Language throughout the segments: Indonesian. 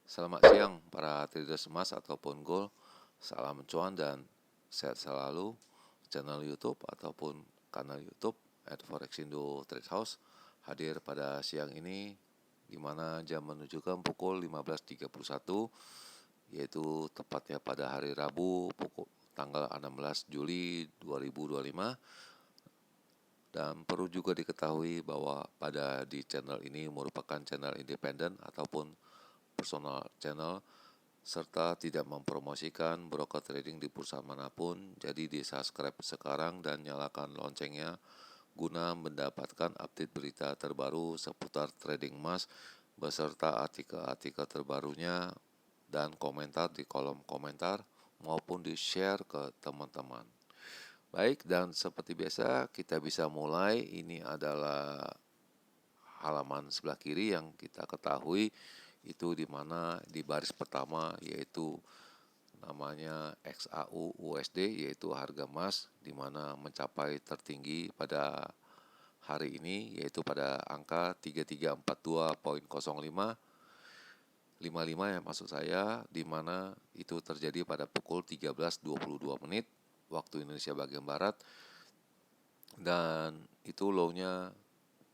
Selamat siang para traders emas ataupun gold. Salam cuan dan sehat selalu. Channel YouTube ataupun kanal YouTube @forexindo Trade House hadir pada siang ini di mana jam menunjukkan pukul 15.31, yaitu tepatnya pada hari Rabu tanggal 16 Juli 2025. Dan perlu juga diketahui bahwa pada di channel ini merupakan channel independen ataupun personal channel, serta tidak mempromosikan broker trading di perusahaan manapun. Jadi di subscribe sekarang dan nyalakan loncengnya guna mendapatkan update berita terbaru seputar trading emas beserta artikel-artikel terbarunya dan komentar di kolom komentar maupun di share ke teman-teman. Baik, dan seperti biasa kita bisa mulai. Ini adalah halaman sebelah kiri yang kita ketahui itu di mana di baris pertama yaitu namanya XAU USD, yaitu harga emas di mana mencapai tertinggi pada hari ini yaitu pada angka 3342.05 55 ya maksud saya, di mana itu terjadi pada pukul 13.22 menit waktu Indonesia bagian barat, dan itu low-nya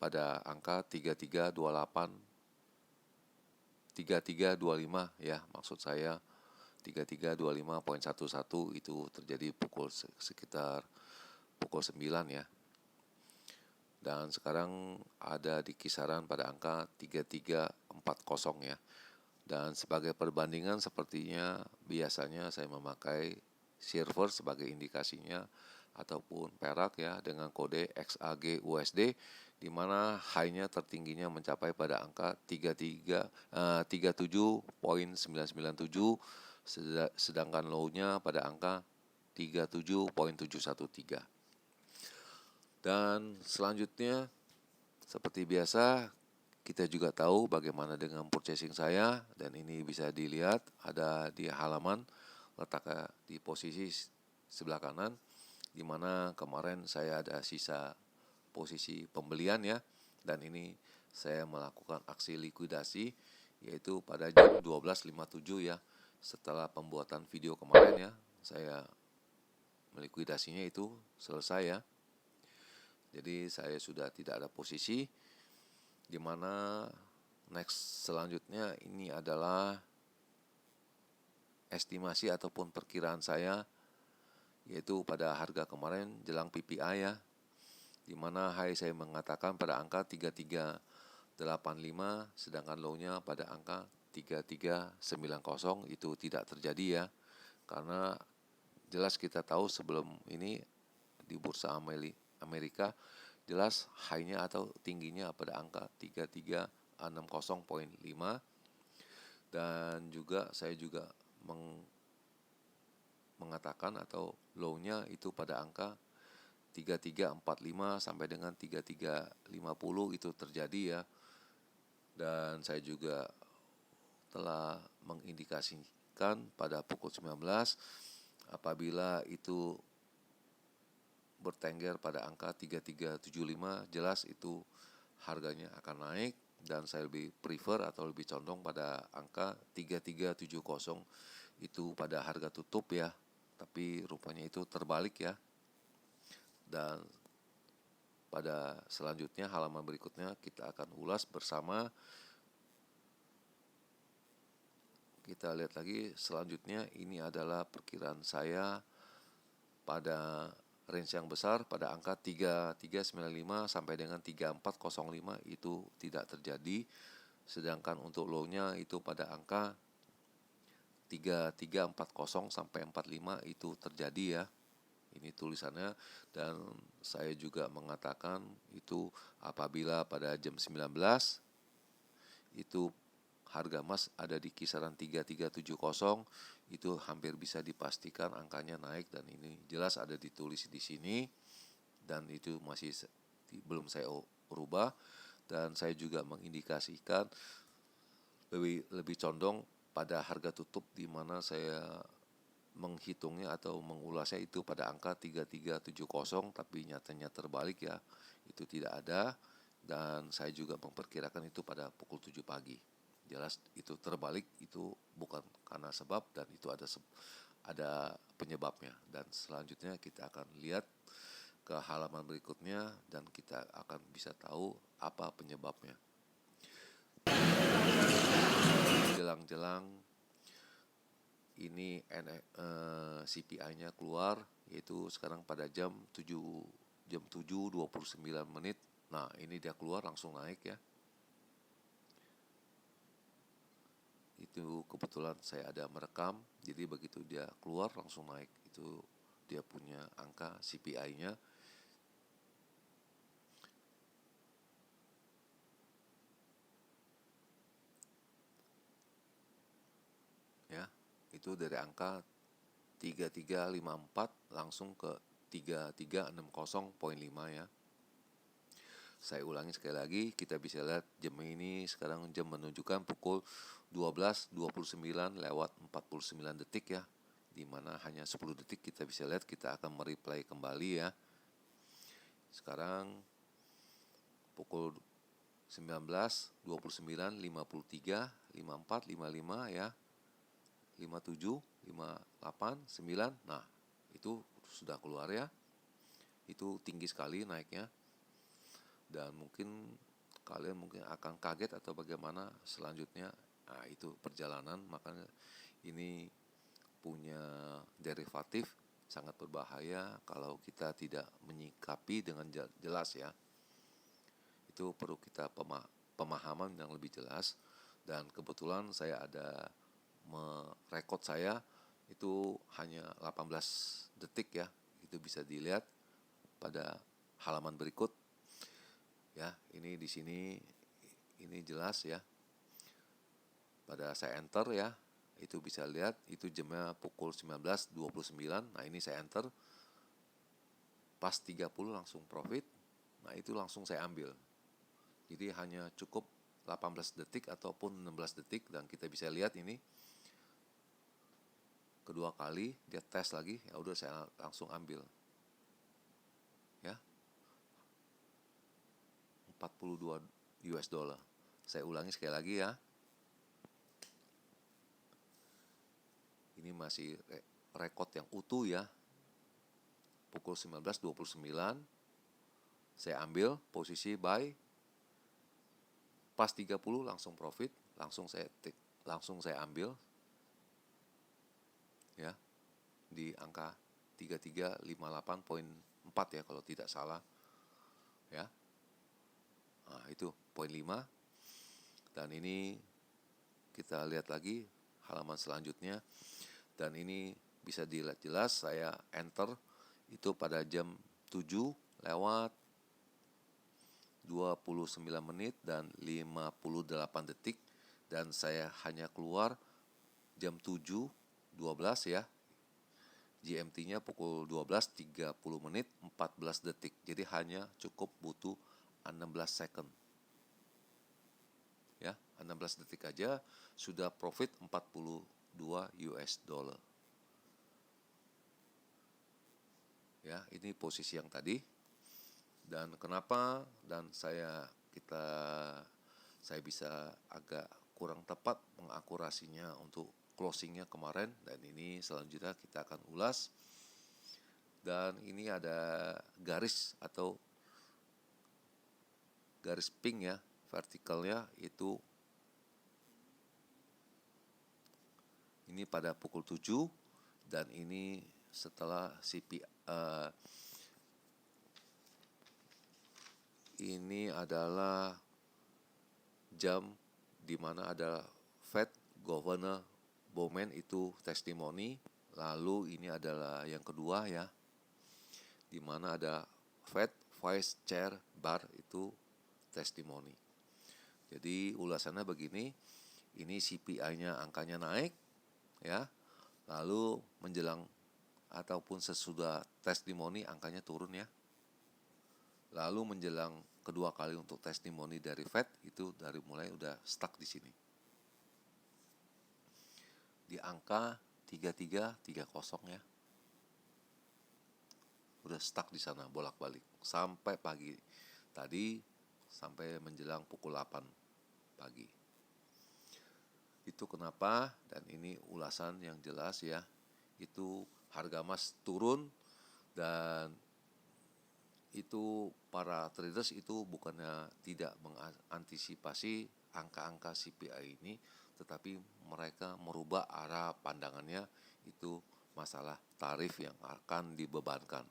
pada angka 3325 ya maksud saya, 3325.11 itu terjadi sekitar pukul 9 ya. Dan sekarang ada di kisaran pada angka 3340 ya. Dan sebagai perbandingan sepertinya biasanya saya memakai silver sebagai indikasinya ataupun perak ya dengan kode XAG USD, di mana high-nya tertingginya mencapai pada angka 37.997, sedangkan low-nya pada angka 37.713. Dan selanjutnya seperti biasa kita juga tahu bagaimana dengan purchasing saya, dan ini bisa dilihat ada di halaman letaknya di posisi sebelah kanan, di mana kemarin saya ada sisa posisi pembelian ya, dan ini saya melakukan aksi likuidasi yaitu pada jam 12.57 ya. Setelah pembuatan video kemarin ya, saya melikuidasinya itu selesai ya. Jadi saya sudah tidak ada posisi, di mana next selanjutnya ini adalah estimasi ataupun perkiraan saya, yaitu pada harga kemarin jelang PPI ya, di mana high saya mengatakan pada angka 3385, sedangkan low-nya pada angka 3390. Itu tidak terjadi ya, karena jelas kita tahu sebelum ini di bursa Amerika jelas high-nya atau tingginya pada angka 3360.5, dan juga saya juga mengatakan atau low-nya itu pada angka 3345 sampai dengan 3350 itu terjadi ya. Dan saya juga telah mengindikasikan pada pukul 19 apabila itu bertengger pada angka 3375, jelas itu harganya akan naik, dan saya lebih prefer atau lebih condong pada angka 3370 itu pada harga tutup ya, tapi rupanya itu terbalik ya. Dan pada selanjutnya halaman berikutnya kita akan ulas bersama. Kita lihat lagi selanjutnya, ini adalah perkiraan saya pada range yang besar pada angka 3395 sampai dengan 3405 itu tidak terjadi, sedangkan untuk low-nya itu pada angka 3340 sampai 45 itu terjadi ya. Ini tulisannya, dan saya juga mengatakan itu apabila pada jam 19 itu harga emas ada di kisaran 3370, itu hampir bisa dipastikan angkanya naik, dan ini jelas ada ditulis di sini dan itu masih belum saya rubah. Dan saya juga mengindikasikan lebih condong pada harga tutup, di mana saya menghitungnya atau mengulasnya itu pada angka 3370, tapi nyatanya terbalik ya, itu tidak ada. Dan saya juga memperkirakan itu pada pukul 7 pagi. jelas itu terbalik, itu bukan karena sebab, dan itu ada penyebabnya. Dan selanjutnya kita akan lihat ke halaman berikutnya dan kita akan bisa tahu apa penyebabnya. Jelang-jelang ini CPI-nya keluar, yaitu sekarang pada jam 7:29. Nah, ini dia keluar langsung naik ya. Itu kebetulan saya ada merekam, jadi begitu dia keluar langsung naik. Itu dia punya angka CPI-nya. Ya, itu dari angka 3354 langsung ke 3360.5 ya. Saya ulangi sekali lagi, kita bisa lihat jam ini sekarang jam menunjukkan pukul 12:29 lewat 49 detik ya. Dimana hanya 10 detik kita bisa lihat, kita akan mereplay kembali ya. Sekarang pukul 19:29, 53, 54, 55 ya. 57, 58, 9. Nah, itu sudah keluar ya. Itu tinggi sekali naiknya. Dan mungkin kalian akan kaget atau bagaimana selanjutnya. Nah, itu perjalanan, makanya ini punya derivatif sangat berbahaya kalau kita tidak menyikapi dengan jelas ya. Itu perlu kita pemahaman yang lebih jelas. Dan kebetulan saya ada merekod saya itu hanya 18 detik ya. Itu bisa dilihat pada halaman berikut. Ya, ini di sini ini jelas ya. Pada saya enter ya, itu bisa lihat itu jamnya pukul 19:29. Nah, ini saya enter. Pas 30 langsung profit. Nah, itu langsung saya ambil. Jadi hanya cukup 18 detik ataupun 16 detik, dan kita bisa lihat ini kedua kali dia tes lagi, ya udah saya langsung ambil. Ya. 42 US dollar. Saya ulangi sekali lagi ya. Ini masih rekod yang utuh ya. Pukul 19:29 saya ambil posisi buy. Pas 30 langsung profit, langsung saya ambil. Ya. Di angka 3358.4 ya kalau tidak salah. Ya. Nah, itu poin 5. Dan ini kita lihat lagi halaman selanjutnya. Dan ini bisa dilihat jelas, saya enter itu pada jam 7 lewat 29 menit dan 58 detik. Dan saya hanya keluar jam 7.12 ya. GMT-nya pukul 12.30 menit 14 detik. Jadi hanya cukup butuh 16 second. Ya, 16 detik aja sudah profit 42 US dollar. Ya, ini posisi yang tadi. Dan kenapa saya bisa agak kurang tepat mengakurasinya untuk closingnya kemarin, dan ini selanjutnya kita akan ulas. Dan ini ada garis atau garis pink ya, vertikalnya itu ini pada pukul 7, dan ini setelah ini adalah jam di mana ada Fed Governor Bowman itu testimoni. Lalu ini adalah yang kedua ya, di mana ada Fed Vice Chair Barr itu testimoni. Jadi ulasannya begini, ini CPI-nya angkanya naik ya, lalu menjelang ataupun sesudah testimoni angkanya turun ya. Lalu menjelang kedua kali untuk testimoni dari Fed itu dari mulai udah stuck di sini. Di angka 3330 ya. Udah stuck di sana bolak-balik sampai pagi tadi, sampai menjelang pukul 8 pagi. Itu kenapa, dan ini ulasan yang jelas ya, itu harga emas turun, dan itu para traders itu bukannya tidak mengantisipasi angka-angka CPI ini, tetapi mereka merubah arah pandangannya, itu masalah tarif yang akan dibebankan.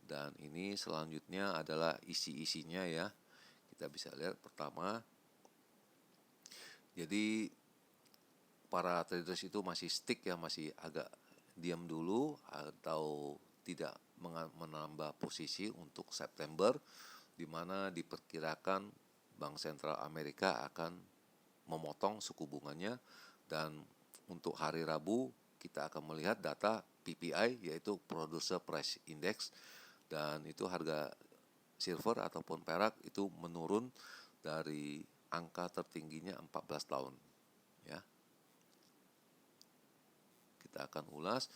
Dan ini selanjutnya adalah isi-isinya ya. Kita bisa lihat pertama, jadi para traders itu masih stick ya, masih agak diam dulu atau tidak menambah posisi untuk September, di mana diperkirakan Bank Sentral Amerika akan memotong suku bunganya. Dan untuk hari Rabu kita akan melihat data PPI, yaitu Producer Price Index, dan itu harga silver ataupun perak itu menurun dari angka tertingginya 14 tahun ya. Kita akan ulas,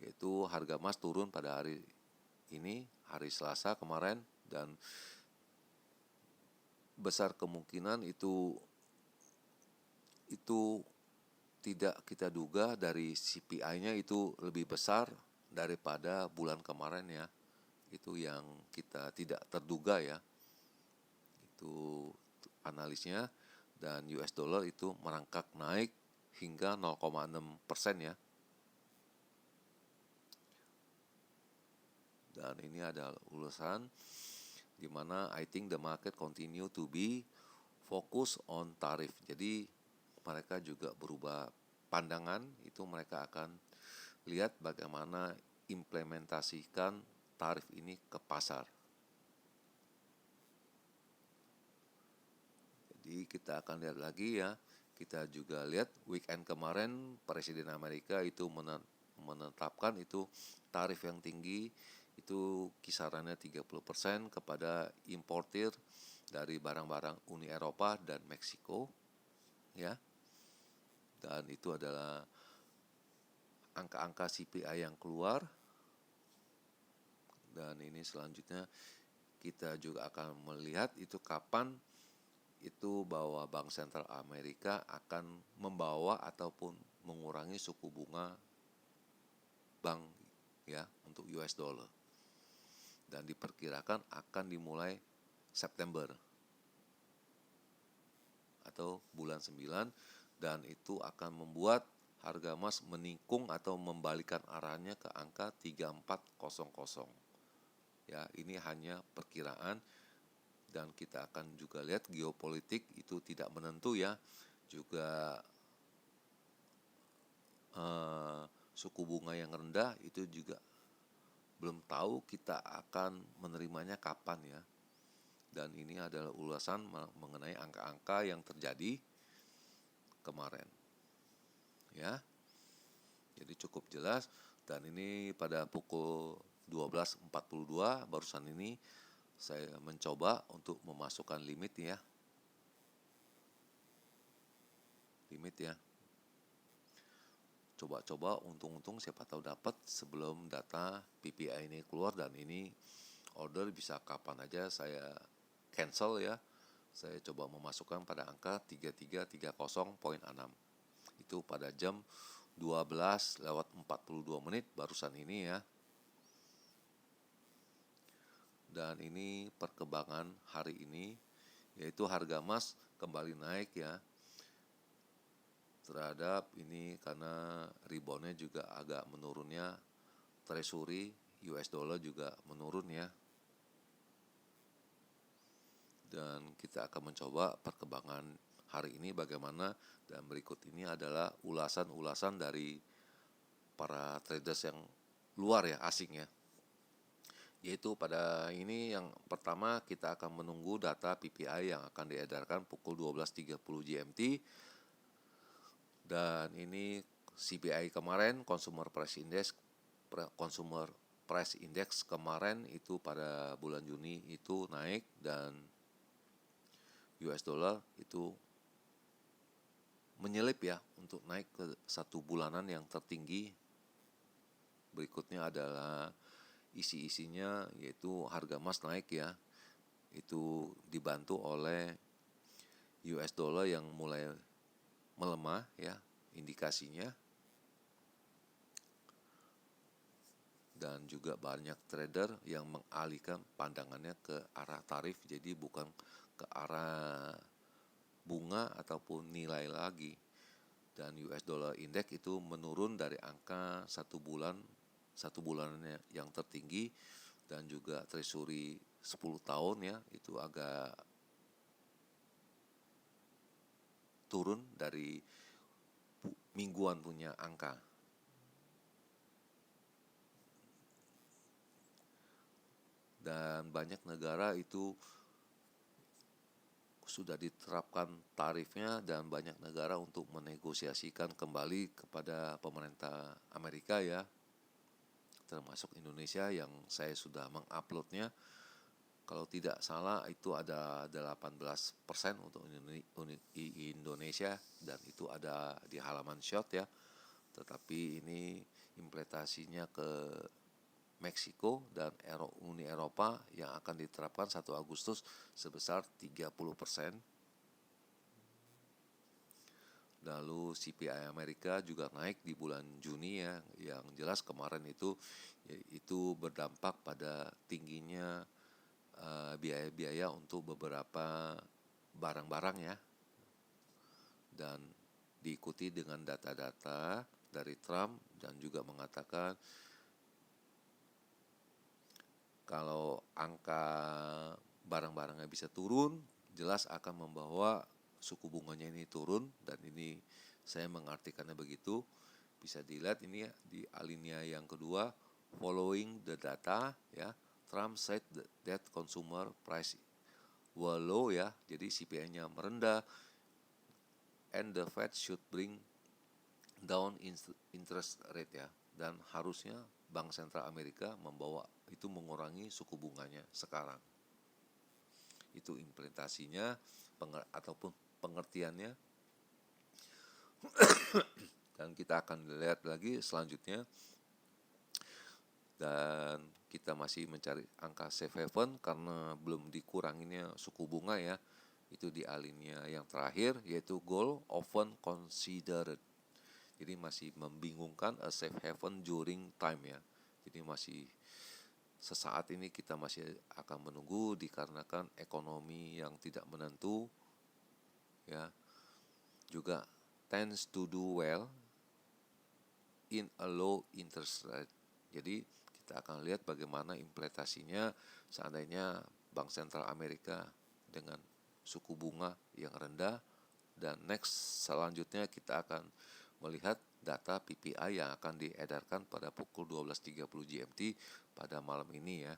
yaitu harga emas turun pada hari ini, hari Selasa kemarin, dan besar kemungkinan itu tidak kita duga dari CPI-nya itu lebih besar daripada bulan kemarin ya. Itu yang kita tidak terduga ya. Itu analisnya. Dan US dollar itu merangkak naik hingga 0,6% ya. Dan ini adalah ulasan di mana I think the market continue to be focus on tarif. Jadi mereka juga berubah pandangan, itu mereka akan lihat bagaimana implementasikan tarif ini ke pasar. Jadi kita akan lihat lagi ya. Kita juga lihat weekend kemarin Presiden Amerika itu menetapkan itu tarif yang tinggi, itu kisarannya 30% kepada importir dari barang-barang Uni Eropa dan Meksiko ya. Dan itu adalah angka-angka CPI yang keluar. Dan ini selanjutnya kita juga akan melihat itu kapan itu bahwa Bank Sentral Amerika akan membawa ataupun mengurangi suku bunga bank ya untuk US dollar. Dan diperkirakan akan dimulai September atau bulan 9, dan itu akan membuat harga emas menikung atau membalikan arahnya ke angka 3400. Ya, ini hanya perkiraan, dan kita akan juga lihat geopolitik itu tidak menentu ya. Juga suku bunga yang rendah itu juga belum tahu kita akan menerimanya kapan ya. Dan ini adalah ulasan mengenai angka-angka yang terjadi kemarin ya. Jadi cukup jelas. Dan ini pada pukul 12.42 barusan ini saya mencoba untuk memasukkan limit ya. Coba-coba, untung-untung siapa tahu dapat sebelum data PPI ini keluar. Dan ini order bisa kapan aja saya cancel ya. Saya coba memasukkan pada angka 3330.6. Itu pada jam 12:42 barusan ini ya. Dan ini perkembangan hari ini, yaitu harga emas kembali naik ya terhadap ini, karena reboundnya juga agak menurunnya. Treasury US dollar juga menurun ya. Dan kita akan mencoba perkembangan hari ini bagaimana. Dan berikut ini adalah ulasan-ulasan dari para traders yang luar ya, asing ya. Yaitu pada ini yang pertama kita akan menunggu data PPI yang akan diedarkan pukul 12.30 GMT. Dan ini CPI kemarin, Consumer Price Index kemarin itu pada bulan Juni itu naik, dan US dollar itu menyelip ya untuk naik ke satu bulanan yang tertinggi. Berikutnya adalah isi-isinya, yaitu harga emas naik ya. Itu dibantu oleh US dollar yang mulai melemah ya indikasinya, dan juga banyak trader yang mengalihkan pandangannya ke arah tarif, jadi bukan ke arah bunga ataupun nilai lagi. Dan US dollar index itu menurun dari angka satu bulannya yang tertinggi, dan juga treasury 10 tahun ya itu agak turun dari mingguan punya angka. Dan banyak negara itu sudah diterapkan tarifnya, dan banyak negara untuk menegosiasikan kembali kepada pemerintah Amerika ya, termasuk Indonesia yang saya sudah menguploadnya. Kalau tidak salah itu ada 18% untuk Indonesia, dan itu ada di halaman short ya. Tetapi ini implementasinya ke Meksiko dan Uni Eropa yang akan diterapkan 1 Agustus sebesar 30%. Lalu CPI Amerika juga naik di bulan Juni ya. Yang jelas kemarin itu berdampak pada tingginya biaya-biaya untuk beberapa barang-barang ya. Dan diikuti dengan data-data dari Trump, dan juga mengatakan kalau angka barang-barangnya bisa turun, jelas akan membawa suku bunganya ini turun. Dan ini saya mengartikannya begitu. Bisa dilihat ini ya, di alinea yang kedua, following the data ya, Trump said that consumer price were low ya, jadi CPI-nya merendah, and the Fed should bring down interest rate ya, dan harusnya Bank Sentral Amerika mengurangi suku bunganya sekarang. Itu implementasinya ataupun pengertiannya. Dan kita akan lihat lagi selanjutnya, dan kita masih mencari angka safe haven karena belum dikuranginya suku bunga ya. Itu di alinea yang terakhir, yaitu goal often considered. Jadi masih membingungkan a safe haven during time ya. Jadi masih sesaat ini kita masih akan menunggu dikarenakan ekonomi yang tidak menentu ya. Juga tends to do well in a low interest rate. Jadi kita akan lihat bagaimana implementasinya seandainya Bank Sentral Amerika dengan suku bunga yang rendah. Dan next selanjutnya kita akan melihat data PPI yang akan diedarkan pada pukul 12.30 GMT pada malam ini ya.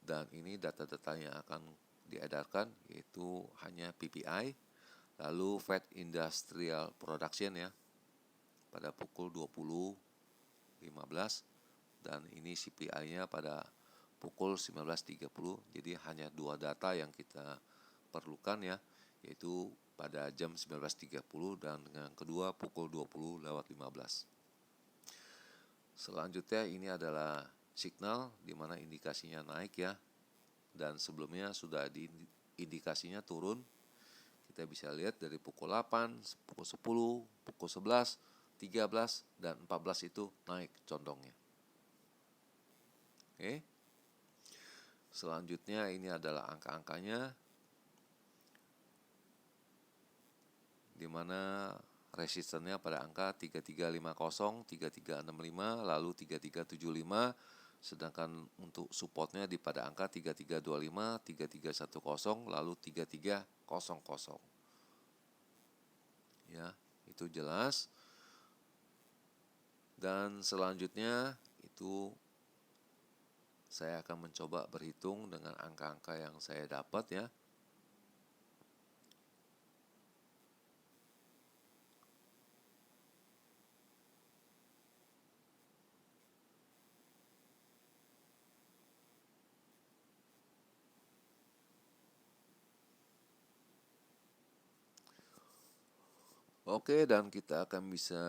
Dan ini data-data yang akan diedarkan yaitu hanya PPI, lalu Fed Industrial Production ya pada pukul 20.15, dan ini CPI-nya pada pukul 19.30. Jadi hanya 2 data yang kita perlukan ya, yaitu pada jam 19.30 dan yang kedua pukul 20.15. Selanjutnya ini adalah signal di mana indikasinya naik ya, dan sebelumnya sudah di indikasinya turun. Kita bisa lihat dari pukul 8, pukul 10, pukul 11, 13, dan 14 itu naik condongnya. Oke. Selanjutnya ini adalah angka-angkanya, di mana resistennya pada angka 3350, 3365, lalu 3375, sedangkan untuk supportnya di pada angka 3325, 3310, lalu 3300. Ya, itu jelas. Dan selanjutnya itu saya akan mencoba berhitung dengan angka-angka yang saya dapat ya. Oke, dan kita akan bisa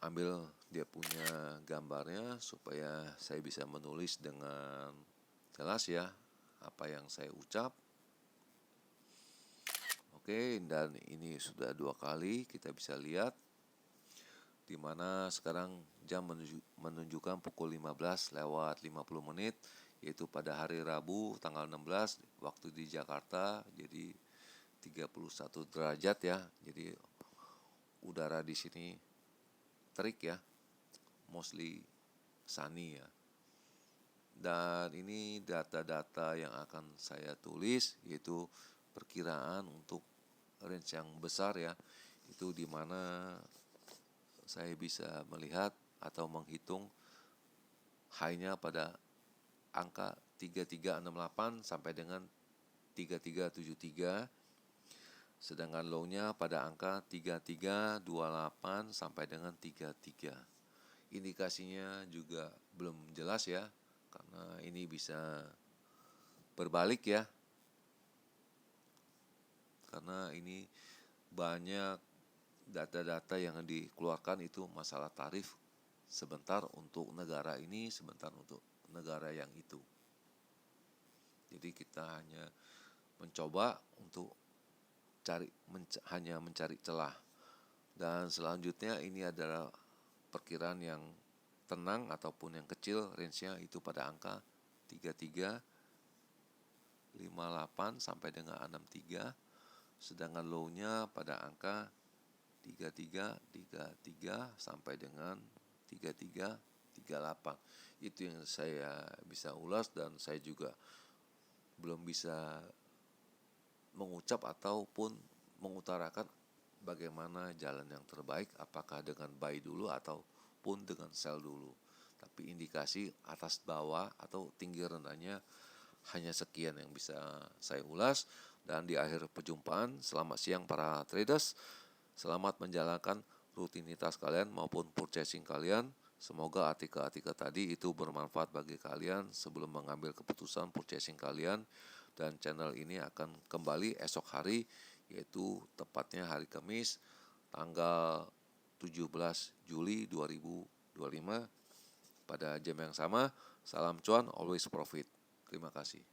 ambil dia punya gambarnya supaya saya bisa menulis dengan jelas ya apa yang saya ucap. Oke, dan ini sudah 2 kali kita bisa lihat di mana sekarang jam menunjukkan pukul 15:50 yaitu pada hari Rabu tanggal 16 waktu di Jakarta, jadi 31 derajat ya. Jadi udara di sini terik ya, mostly sunny ya. Dan ini data-data yang akan saya tulis yaitu perkiraan untuk range yang besar ya. Itu di mana saya bisa melihat atau menghitung high-nya pada angka 3368 sampai dengan 3373, sedangkan low-nya pada angka 3328 sampai dengan 33. Indikasinya juga belum jelas ya, karena ini bisa berbalik ya, karena ini banyak data-data yang dikeluarkan itu masalah tarif, sebentar untuk negara ini, sebentar untuk negara yang itu. Jadi kita hanya mencoba untuk hanya mencari celah. Dan selanjutnya ini adalah perkiraan yang tenang ataupun yang kecil, range-nya itu pada angka 3358 sampai dengan 63, sedangkan low-nya pada angka 3333 sampai dengan 3338. Itu yang saya bisa ulas, dan saya juga belum bisa mengucap ataupun mengutarakan bagaimana jalan yang terbaik, apakah dengan buy dulu ataupun dengan sell dulu. Tapi indikasi atas bawah atau tinggi rendahnya hanya sekian yang bisa saya ulas. Dan di akhir perjumpaan, selamat siang para traders. Selamat menjalankan rutinitas kalian maupun purchasing kalian. Semoga artikel-artikel tadi itu bermanfaat bagi kalian sebelum mengambil keputusan purchasing kalian. Dan channel ini akan kembali esok hari, yaitu tepatnya hari Kamis tanggal 17 Juli 2025 pada jam yang sama. Salam cuan, always profit. Terima kasih.